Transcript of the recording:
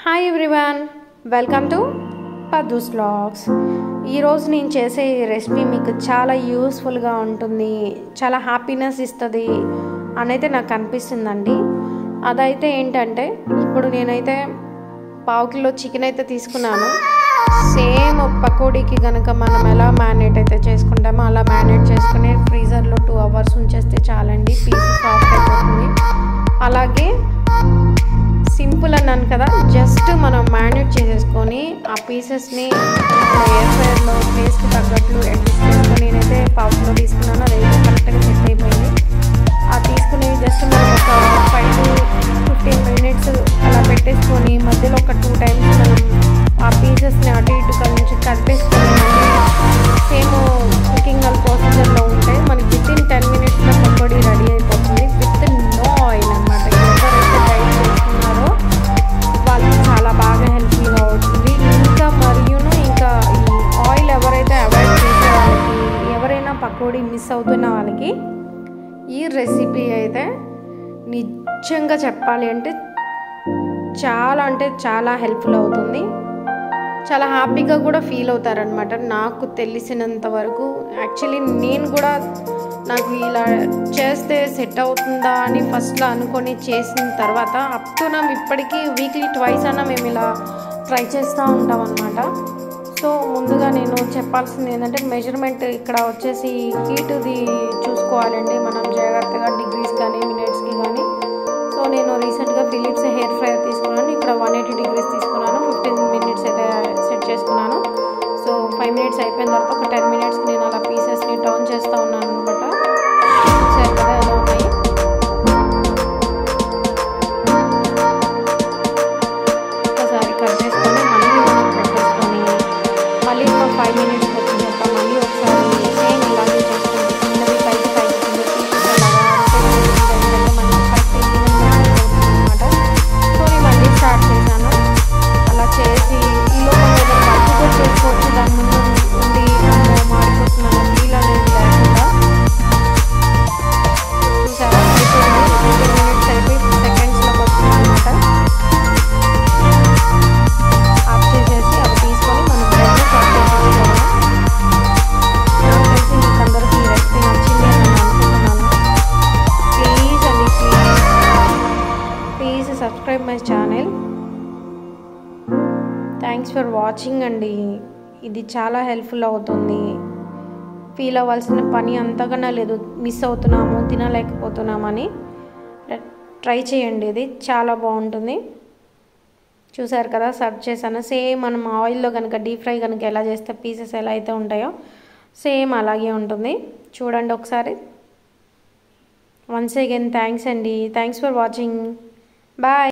Hi everyone, welcome to పద్దుస్ vlogs. ఈరోజు నేను చేసే రెసిపీ మీకు చాలా యూస్ఫుల్గా ఉంటుంది, చాలా హ్యాపీనెస్ ఇస్తుంది అనైతే నాకు అనిపిస్తుందండి. అదైతే ఏంటంటే, ఇప్పుడు నేనైతే పావు కిలో చికెన్ అయితే తీసుకున్నాను. సేమ్ పకోడీకి కనుక మనం ఎలా మ్యారినేట్ అయితే చేసుకుంటామో అలా మ్యారినేట్ చేసుకుని ఫ్రీజర్లో 2 hours ఉంచేస్తే చాలండి, పీస్ సాఫ్ట్ అయిపోతుంది. అలాగే సింపుల్ అన్నాను కదా, జస్ట్ మనం మ్యారినేట్ చేసేసుకొని ఆ పీసెస్ని ఎయిర్ ఫ్రైయర్లో టేస్ట్కి తగ్గట్లు అడ్జస్ట్ చేసుకొని నేనైతే పావు కిలో తీసుకున్నాను. అదైతే కరెక్ట్గా సెట్ అయిపోయింది. ఆ తీసుకుని జస్ట్ మనం ఒక 5 to 15 minutes అలా పెట్టేసుకొని మధ్యలో ఒక 2 times మనం ఆ పీసెస్ని అటు ఇటు కొంచెం కలిపేసుకొని సేమ్ కుకింగ్ ప్రొసీజర్లో ఉంటే మనకి వితిన్ 10 minutesలో పకోడీ రెడీ అయిపోతుంది విత్ నో ఆయిల్ అనమాట. ఎవరైతే డైట్ చేస్తున్నారో వాళ్ళకి చాలా బాగా హెల్ప్ఫుల్గా అవుతుంది. ఇంకా ఈ ఆయిల్ ఎవరైతే అవాయిడ్ చేసే వాళ్ళకి, ఎవరైనా పకోడీ మిస్ అవుతున్న వాళ్ళకి ఈ రెసిపీ అయితే నిజంగా చెప్పాలి అంటే చాలా హెల్ప్ఫుల్ అవుతుంది. చాలా హ్యాపీగా కూడా ఫీల్ అవుతారనమాట. నాకు తెలిసినంత వరకు యాక్చువల్లీ నేను కూడా నాకు ఇలా చేస్తే సెట్ అవుతుందా అని ఫస్ట్లో అనుకొని చేసిన తర్వాత అప్ టు నా ఇప్పటికీ వీక్లీ 2 అన్నా మేము ఇలా ట్రై చేస్తూ ఉంటాం అనమాట. సో ముందుగా నేను చెప్పాల్సింది ఏంటంటే, మెజర్మెంట్ ఇక్కడ వచ్చేసి హీట్ది చూసుకోవాలండి మనం జాగ్రత్తగా, డిగ్రీస్ కానీ మినిట్స్కి కానీ. సో నేను రీసెంట్గా ఫిలిప్స్ హెయిర్ ఫ్రైయర్ తీసుకున్నాను. ఇక్కడ 180 degrees తీసుకున్నాను. 15 minutes అయితే సెట్ చేసుకున్నాను. సో 5 minutes అయిపోయిన తర్వాత ఒక 10 minutes నేను అలా పీసెస్ని టర్న్ చేస్తూ ఉన్నాను అనమాట. సరే కదా, ఎలా ఉన్నాయి. ఒకసారి కట్ చేసుకొని మళ్ళీ మనం పెట్టేసుకొని మళ్ళీ ఒక 5 minutes వచ్చిన తర్వాత మళ్ళీ ఒకసారి సేమ్ ఇలాగే చేసుకుంటే చిన్నవి పైకి కింద పీసెస్ అలాగా మళ్ళీ అనమాట. సో నేను మళ్ళీ స్టార్ట్ చేశాను. అలా చేసి ఈలో మనం ఏదైనా వర్క్ కూడా చేసుకోవచ్చు. దాని ముందు ఉండి మాడిపోతున్నాను ఫీల్ అనేది లేకుండా. చూసారా, అయిపోయింది. 15 minutes అయిపోయి సెకండ్స్లోకి వచ్చింది అనమాట. ఆఫ్ చేసేసి అవి తీసుకొని మనం బ్రెడ్లో కట్ చేసేసుకోవడం. నాకు తెలిసి మీకు అందరికీ ఈ రెసిపీ నచ్చింది అని నేను అనుకుంటున్నాను. Please subscribe my channel. Thanks for watching అండి. ఇది చాలా హెల్ప్ఫుల్ అవుతుంది. ఫీల్ అవ్వాల్సిన పని అంతకన్నా లేదు. మిస్ అవుతున్నాము, తినలేకపోతున్నామని ట్రై చేయండి. ఇది చాలా బాగుంటుంది. చూసారు కదా, సర్వ్ చేశాను. సేమ్ మనం ఆయిల్లో కనుక డీప్ ఫ్రై కనుక ఎలా చేస్తే పీసెస్ ఎలా అయితే ఉంటాయో సేమ్ అలాగే ఉంటుంది. చూడండి ఒకసారి. వన్స్ అగైన్ థ్యాంక్స్ అండి. Thanks for watching. బాయ్.